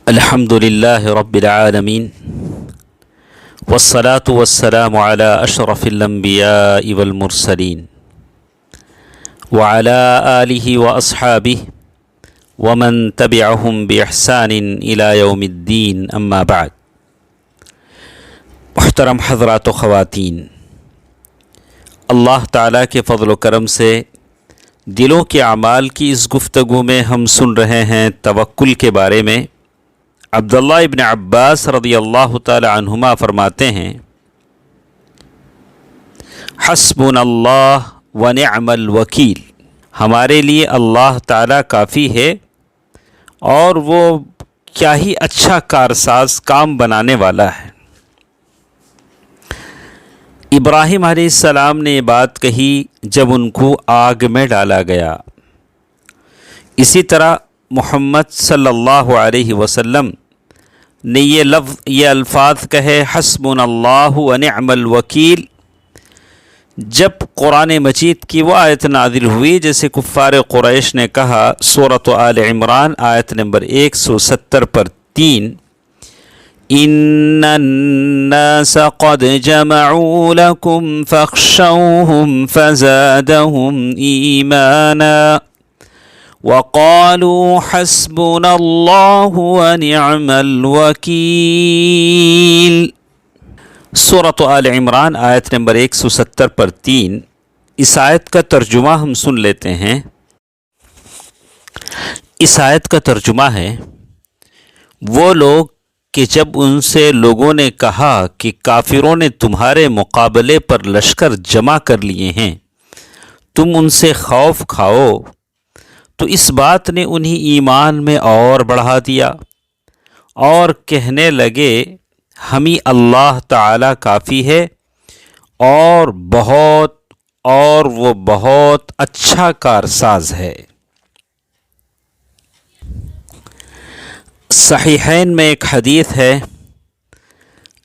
الحمد لله رب العالمين والصلاة والسلام على أشرف الأنبياء والمرسلين وعلى آله وأصحابه ومن تبعهم بإحسان إلى يوم الدين أما بعد. محترم حضرات و خواتین، اللہ تعالیٰ کے فضل و کرم سے دلوں کے اعمال کی اس گفتگو میں ہم سن رہے ہیں توکل کے بارے میں. عبداللہ ابن عباس رضی اللہ تعالی عنہما فرماتے ہیں، حسبنا اللہ ونعم الوکیل، ہمارے لیے اللہ تعالیٰ کافی ہے اور وہ کیا ہی اچھا کارساز کام بنانے والا ہے. ابراہیم علیہ السلام نے یہ بات کہی جب ان کو آگ میں ڈالا گیا. اسی طرح محمد صلی اللہ علیہ وسلم نے یہ الفاظ کہے، حسبنا اللہ ونعم الوکیل، جب قرآن مجید کی وہ آیت نازل ہوئی جیسے کفار قریش نے کہا. سورۃ آل عمران آیت نمبر 170 پر 3، ان الناس قد جمعوا لكم فاخشوهم فزادهم ایمانا وقالوا حسبنا اللہ ونعم الوکیل. سورۃ آل عمران آیت نمبر 170 پر 3. اس آیت کا ترجمہ ہم سن لیتے ہیں. اس آیت کا ترجمہ ہے، وہ لوگ کہ جب ان سے لوگوں نے کہا کہ کافروں نے تمہارے مقابلے پر لشکر جمع کر لیے ہیں، تم ان سے خوف کھاؤ، تو اس بات نے انہیں ایمان میں اور بڑھا دیا اور کہنے لگے ہمیں اللہ تعالیٰ کافی ہے اور وہ بہت اچھا کارساز ہے. صحیحین میں ایک حدیث ہے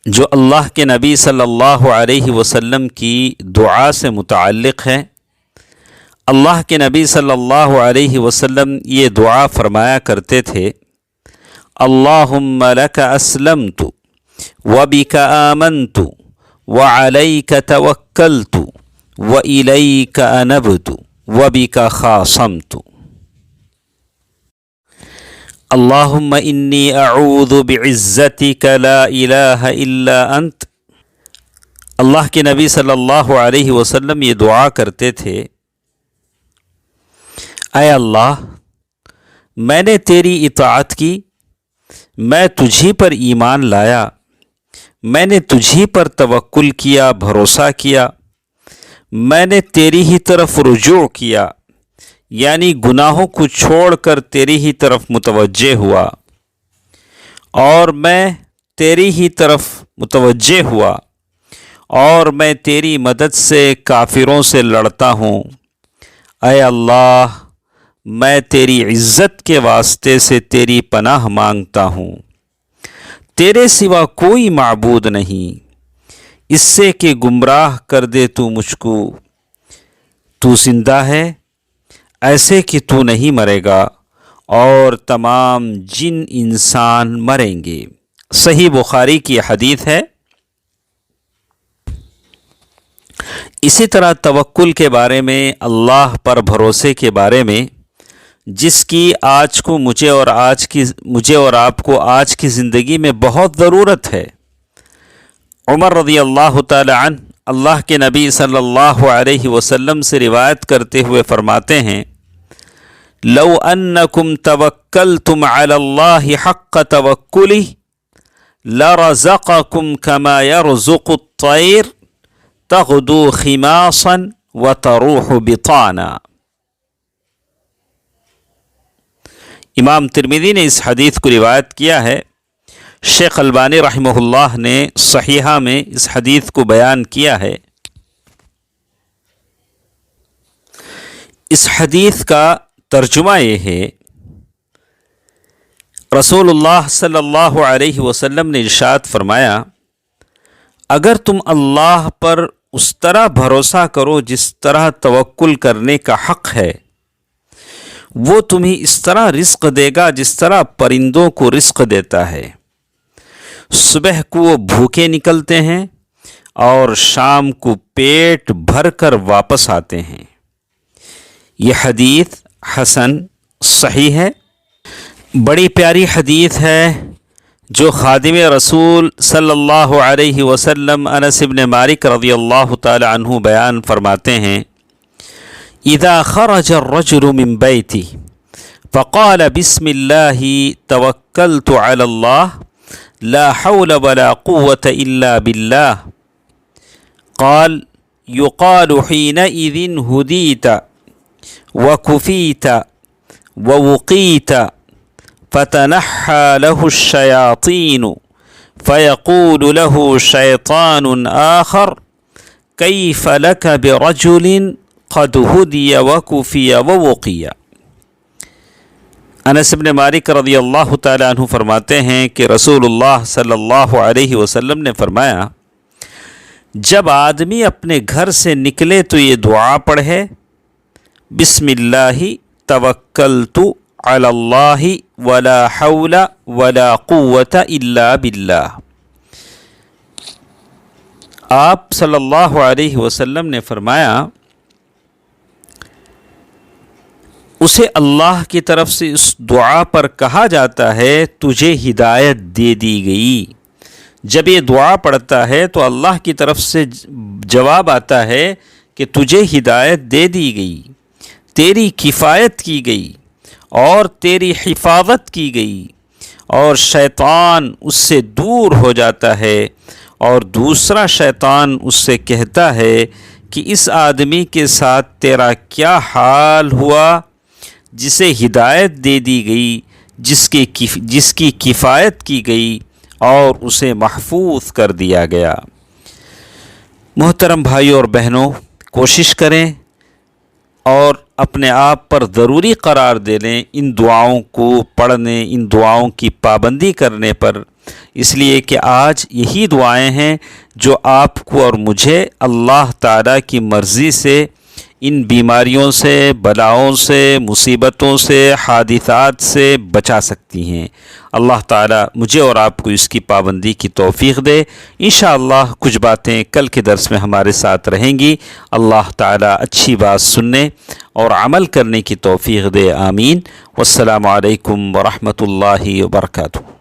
جو اللہ کے نبی صلی اللہ علیہ وسلم کی دعا سے متعلق ہے. اللہ کے نبی صلی اللہ علیہ وسلم یہ دعا فرمایا کرتے تھے، اللہم لک اسلمت وبک آمنت وعلیک توکلت وإلیک انبت وبک خاصمت. اللہم انی اعوذ بعزتک لا الہ الا انت. اللہ کے نبی صلی اللہ علیہ وسلم یہ دعا کرتے تھے، اے اللہ، میں نے تیری اطاعت کی، میں تجھی پر ایمان لایا، میں نے تجھی پر توکل کیا، بھروسہ کیا، میں نے تیری ہی طرف رجوع کیا، یعنی گناہوں کو چھوڑ کر تیری ہی طرف متوجہ ہوا، اور میں تیری ہی طرف متوجہ ہوا اور میں تیری مدد سے کافروں سے لڑتا ہوں. اے اللہ، میں تیری عزت کے واسطے سے تیری پناہ مانگتا ہوں. تیرے سوا کوئی معبود نہیں، اس سے کہ گمراہ کر دے تو مجھ کو. تو زندہ ہے ایسے کہ تو نہیں مرے گا اور تمام جن انسان مریں گے. صحیح بخاری کی حدیث ہے. اسی طرح توکل کے بارے میں، اللہ پر بھروسے کے بارے میں، جس کی آج کو مجھے اور آپ کو آج کی زندگی میں بہت ضرورت ہے. عمر رضی اللہ تعالی عنہ اللہ کے نبی صلی اللہ علیہ وسلم سے روایت کرتے ہوئے فرماتے ہیں، لو انکم توکلتم علی اللہ حق توکلہ لرزقکم کما یرزق الطیر تغدو خماصا وتروح بطانا. امام ترمذی نے اس حدیث کو روایت کیا ہے. شیخ البانی رحمہ اللہ نے صحیحہ میں اس حدیث کو بیان کیا ہے. اس حدیث کا ترجمہ یہ ہے، رسول اللہ صلی اللہ علیہ وسلم نے ارشاد فرمایا، اگر تم اللہ پر اس طرح بھروسہ کرو جس طرح توکل کرنے کا حق ہے، وہ تمہیں اس طرح رزق دے گا جس طرح پرندوں کو رزق دیتا ہے۔ صبح کو وہ بھوکے نکلتے ہیں اور شام کو پیٹ بھر کر واپس آتے ہیں۔ یہ حدیث حسن صحیح ہے۔ بڑی پیاری حدیث ہے جو خادم رسول صلی اللہ علیہ وسلم انس بن مالک رضی اللہ تعالی عنہ بیان فرماتے ہیں، اذا خرج الرجل من بیته فقال بسم اللہ توکلت علی اللہ لا حول ولا قوة الا باللہ قال يقال حينئذ هديت وكفيت ووقيت فتنحى له الشياطين فيقول له شيطان آخر كيف لك برجل قد هدي وكفي ووقي۔ انس بن مالک رضی اللہ تعالی عنہ فرماتے ہیں کہ رسول اللہ صلی اللہ علیہ وسلم نے فرمایا، جب آدمی اپنے گھر سے نکلے تو یہ دعا پڑھے، بسم اللہ توکلت علی اللہ ولا حول ولا قوة الا باللہ۔ آپ صلی اللہ علیہ وسلم نے فرمایا، اسے اللہ کی طرف سے اس دعا پر کہا جاتا ہے تجھے ہدایت دے دی گئی۔ جب یہ دعا پڑھتا ہے تو اللہ کی طرف سے جواب آتا ہے کہ تجھے ہدایت دے دی گئی، تیری کفایت کی گئی اور تیری حفاظت کی گئی، اور شیطان اس سے دور ہو جاتا ہے، اور دوسرا شیطان اس سے کہتا ہے کہ اس آدمی کے ساتھ تیرا کیا حال ہوا جسے ہدایت دے دی گئی، جس کی کفایت کی گئی اور اسے محفوظ کر دیا گیا۔ محترم بھائیوں اور بہنوں، کوشش کریں اور اپنے آپ پر ضروری قرار دے لیں ان دعاؤں کو پڑھنے، ان دعاؤں کی پابندی کرنے پر، اس لیے کہ آج یہی دعائیں ہیں جو آپ کو اور مجھے اللہ تعالیٰ کی مرضی سے ان بیماریوں سے، بلاؤں سے، مصیبتوں سے، حادثات سے بچا سکتی ہیں۔ اللہ تعالیٰ مجھے اور آپ کو اس کی پابندی کی توفیق دے۔ انشاءاللہ کچھ باتیں کل کے درس میں ہمارے ساتھ رہیں گی۔ اللہ تعالیٰ اچھی بات سننے اور عمل کرنے کی توفیق دے، آمین۔ والسلام علیکم ورحمۃ اللہ وبرکاتہ۔